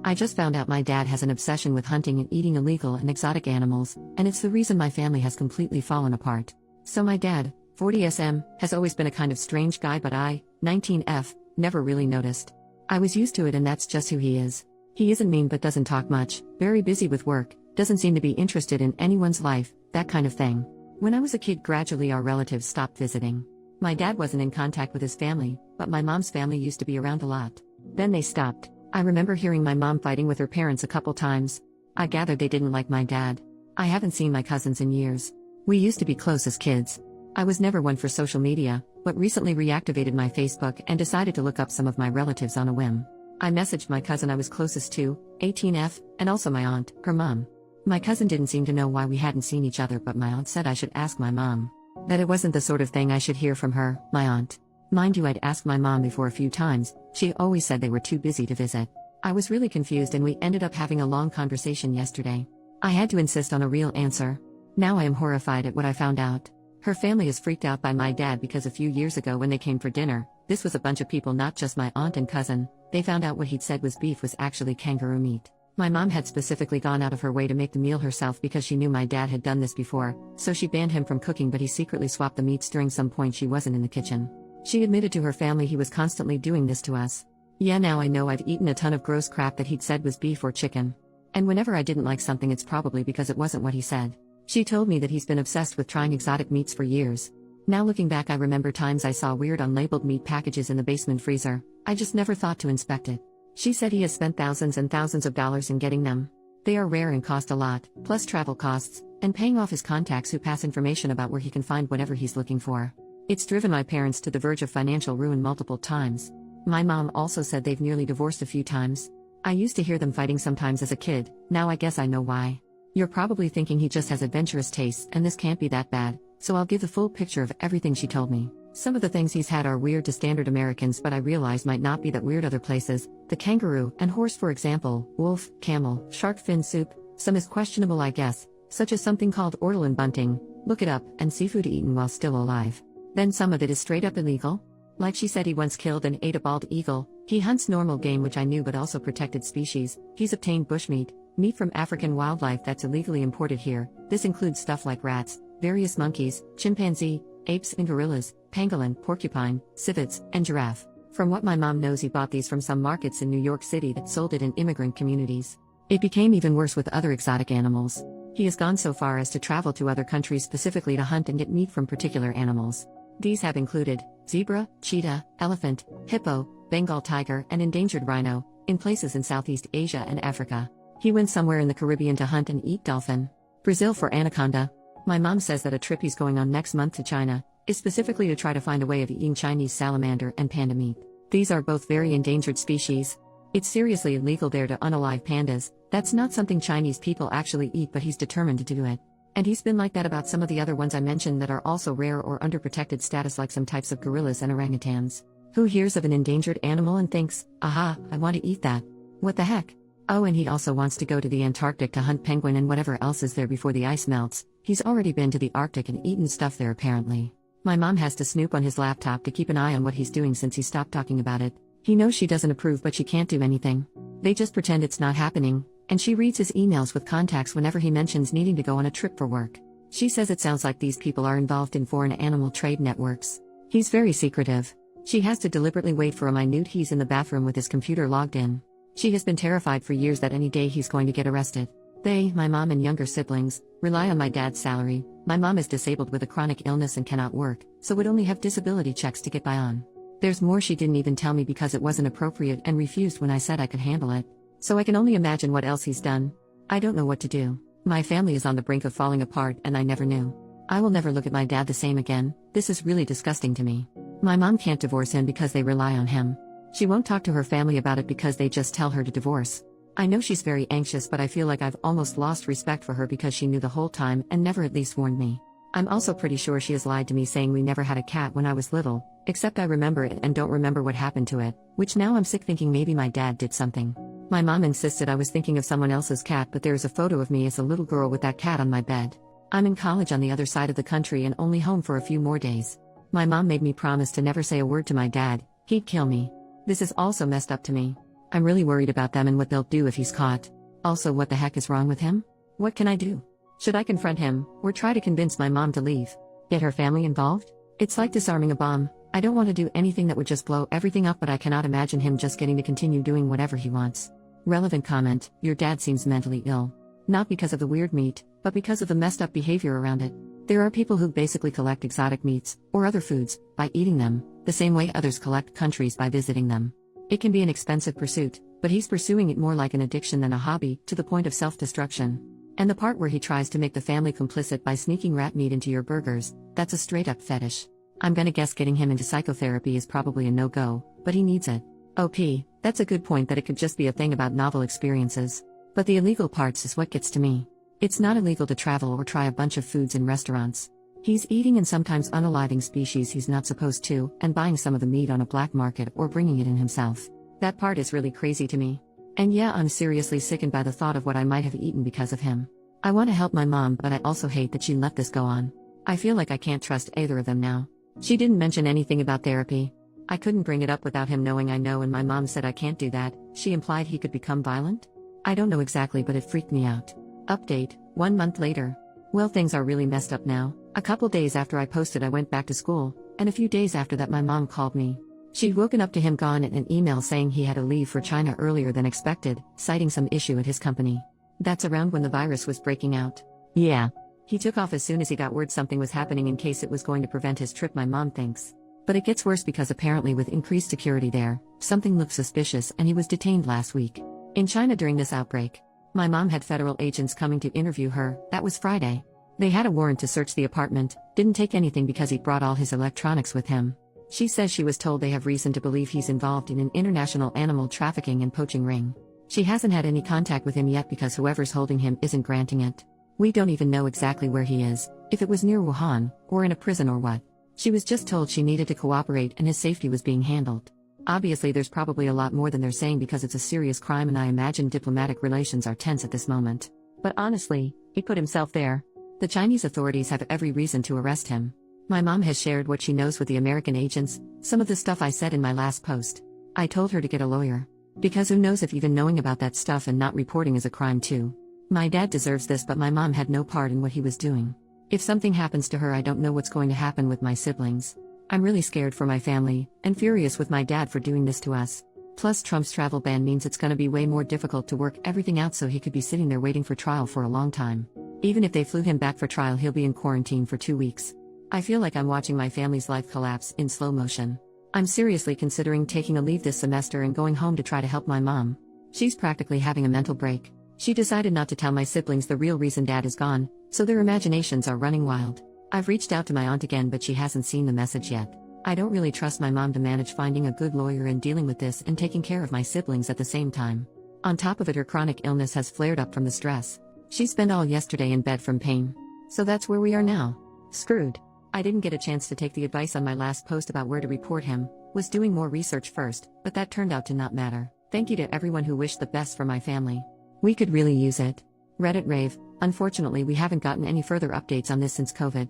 I just found out my dad has an obsession with hunting and eating illegal and exotic animals, and it's the reason my family has completely fallen apart. So my dad, 40SM, has always been a kind of strange guy, but I, 19F, never really noticed. I was used to it, and that's just who he is. He isn't mean but doesn't talk much, very busy with work, doesn't seem to be interested in anyone's life, that kind of thing. When I was a kid, gradually our relatives stopped visiting. My dad wasn't in contact with his family, but my mom's family used to be around a lot. Then they stopped. I remember hearing my mom fighting with her parents a couple times. I gathered they didn't like my dad. I haven't seen my cousins in years. We used to be close as kids. I was never one for social media, but recently reactivated my Facebook and decided to look up some of my relatives on a whim. I messaged my cousin I was closest to, 18F, and also my aunt, her mom. My cousin didn't seem to know why we hadn't seen each other, but my aunt said I should ask my mom. That it wasn't the sort of thing I should hear from her, my aunt. Mind you, I'd asked my mom before a few times. She always said they were too busy to visit. I was really confused, and we ended up having a long conversation yesterday. I had to insist on a real answer. Now I am horrified at what I found out. Her family is freaked out by my dad because a few years ago when they came for dinner, this was a bunch of people, not just my aunt and cousin, they found out what he'd said was beef was actually kangaroo meat. My mom had specifically gone out of her way to make the meal herself because she knew my dad had done this before, so she banned him from cooking, but he secretly swapped the meats during some point she wasn't in the kitchen. She admitted to her family he was constantly doing this to us. Yeah, now I know I've eaten a ton of gross crap that he'd said was beef or chicken. And whenever I didn't like something, it's probably because it wasn't what he said. She told me that he's been obsessed with trying exotic meats for years. Now looking back, I remember times I saw weird unlabeled meat packages in the basement freezer. I just never thought to inspect it. She said he has spent thousands and thousands of dollars in getting them. They are rare and cost a lot, plus travel costs, and paying off his contacts who pass information about where he can find whatever he's looking for. It's driven my parents to the verge of financial ruin multiple times. My mom also said they've nearly divorced a few times. I used to hear them fighting sometimes as a kid, now I guess I know why. You're probably thinking he just has adventurous tastes and this can't be that bad, so I'll give the full picture of everything she told me. Some of the things he's had are weird to standard Americans, but I realize might not be that weird other places. The kangaroo and horse, for example, wolf, camel, shark fin soup. Some is questionable, I guess, such as something called ortolan bunting, look it up, and seafood eaten while still alive. Then some of it is straight up illegal. Like she said, he once killed and ate a bald eagle. He hunts normal game, which I knew, but also protected species. He's obtained bushmeat, meat from African wildlife that's illegally imported here. This includes stuff like rats, various monkeys, chimpanzee, apes and gorillas, pangolin, porcupine, civets, and giraffe. From what my mom knows, he bought these from some markets in New York City that sold it in immigrant communities. It became even worse with other exotic animals. He has gone so far as to travel to other countries specifically to hunt and get meat from particular animals. These have included zebra, cheetah, elephant, hippo, Bengal tiger, and endangered rhino, in places in Southeast Asia and Africa. He went somewhere in the Caribbean to hunt and eat dolphin. Brazil for anaconda. My mom says that a trip he's going on next month to China is specifically to try to find a way of eating Chinese salamander and panda meat. These are both very endangered species. It's seriously illegal there to unalive pandas. That's not something Chinese people actually eat, but he's determined to do it. And he's been like that about some of the other ones I mentioned that are also rare or under protected status, like some types of gorillas and orangutans. Who hears of an endangered animal and thinks, aha, I want to eat that? What the heck? Oh, and he also wants to go to the Antarctic to hunt penguin and whatever else is there before the ice melts. He's already been to the Arctic and eaten stuff there apparently. My mom has to snoop on his laptop to keep an eye on what he's doing since he stopped talking about it. He knows she doesn't approve, but she can't do anything. They just pretend it's not happening, and she reads his emails with contacts whenever he mentions needing to go on a trip for work. She says it sounds like these people are involved in foreign animal trade networks. He's very secretive. She has to deliberately wait for a minute he's in the bathroom with his computer logged in. She has been terrified for years that any day he's going to get arrested. They, my mom and younger siblings, rely on my dad's salary. My mom is disabled with a chronic illness and cannot work, so would only have disability checks to get by on. There's more she didn't even tell me because it wasn't appropriate and refused when I said I could handle it. So I can only imagine what else he's done. I don't know what to do. My family is on the brink of falling apart and I never knew. I will never look at my dad the same again. This is really disgusting to me. My mom can't divorce him because they rely on him. She won't talk to her family about it because they just tell her to divorce. I know she's very anxious, but I feel like I've almost lost respect for her because she knew the whole time and never at least warned me. I'm also pretty sure she has lied to me saying we never had a cat when I was little, except I remember it and don't remember what happened to it, which now I'm sick thinking maybe my dad did something. My mom insisted I was thinking of someone else's cat, but there is a photo of me as a little girl with that cat on my bed. I'm in college on the other side of the country and only home for a few more days. My mom made me promise to never say a word to my dad, he'd kill me. This is also messed up to me. I'm really worried about them and what they'll do if he's caught. Also, what the heck is wrong with him? What can I do? Should I confront him, or try to convince my mom to leave? Get her family involved? It's like disarming a bomb. I don't want to do anything that would just blow everything up, but I cannot imagine him just getting to continue doing whatever he wants. Relevant comment: your dad seems mentally ill. Not because of the weird meat, but because of the messed up behavior around it. There are people who basically collect exotic meats, or other foods, by eating them, the same way others collect countries by visiting them. It can be an expensive pursuit, but he's pursuing it more like an addiction than a hobby, to the point of self-destruction. And the part where he tries to make the family complicit by sneaking rat meat into your burgers, that's a straight-up fetish. I'm gonna guess getting him into psychotherapy is probably a no-go, but he needs it. OP, that's a good point that it could just be a thing about novel experiences. But the illegal parts is what gets to me. It's not illegal to travel or try a bunch of foods in restaurants. He's eating and sometimes unaliving species he's not supposed to, and buying some of the meat on a black market or bringing it in himself. That part is really crazy to me. And yeah, I'm seriously sickened by the thought of what I might have eaten because of him. I want to help my mom, but I also hate that she let this go on. I feel like I can't trust either of them now. She didn't mention anything about therapy. I couldn't bring it up without him knowing I know, and my mom said I can't do that. She implied he could become violent? I don't know exactly, but it freaked me out. Update, 1 month later. Well, things are really messed up now. A couple days after I posted, I went back to school, and a few days after that my mom called me. She'd woken up to him gone and an email saying he had to leave for China earlier than expected, citing some issue at his company. That's around when the virus was breaking out. Yeah. He took off as soon as he got word something was happening in case it was going to prevent his trip, my mom thinks. But it gets worse because apparently with increased security there, something looked suspicious and he was detained last week. In China during this outbreak. My mom had federal agents coming to interview her. That was Friday. They had a warrant to search the apartment, didn't take anything because he brought all his electronics with him. She says she was told they have reason to believe he's involved in an international animal trafficking and poaching ring. She hasn't had any contact with him yet because whoever's holding him isn't granting it. We don't even know exactly where he is, if it was near Wuhan, or in a prison or what. She was just told she needed to cooperate and his safety was being handled. Obviously there's probably a lot more than they're saying because it's a serious crime and I imagine diplomatic relations are tense at this moment. But honestly, he put himself there. The Chinese authorities have every reason to arrest him. My mom has shared what she knows with the American agents, some of the stuff I said in my last post. I told her to get a lawyer. Because who knows if even knowing about that stuff and not reporting is a crime too. My dad deserves this, but my mom had no part in what he was doing. If something happens to her, I don't know what's going to happen with my siblings. I'm really scared for my family, and furious with my dad for doing this to us. Plus Trump's travel ban means it's gonna be way more difficult to work everything out, so he could be sitting there waiting for trial for a long time. Even if they flew him back for trial, he'll be in quarantine for 2 weeks. I feel like I'm watching my family's life collapse in slow motion. I'm seriously considering taking a leave this semester and going home to try to help my mom. She's practically having a mental break. She decided not to tell my siblings the real reason dad is gone, so their imaginations are running wild. I've reached out to my aunt again, but she hasn't seen the message yet. I don't really trust my mom to manage finding a good lawyer and dealing with this and taking care of my siblings at the same time. On top of it, her chronic illness has flared up from the stress. She spent all yesterday in bed from pain. So that's where we are now. Screwed. I didn't get a chance to take the advice on my last post about where to report him, was doing more research first, but that turned out to not matter. Thank you to everyone who wished the best for my family. We could really use it. Reddit rave. Unfortunately, we haven't gotten any further updates on this since COVID.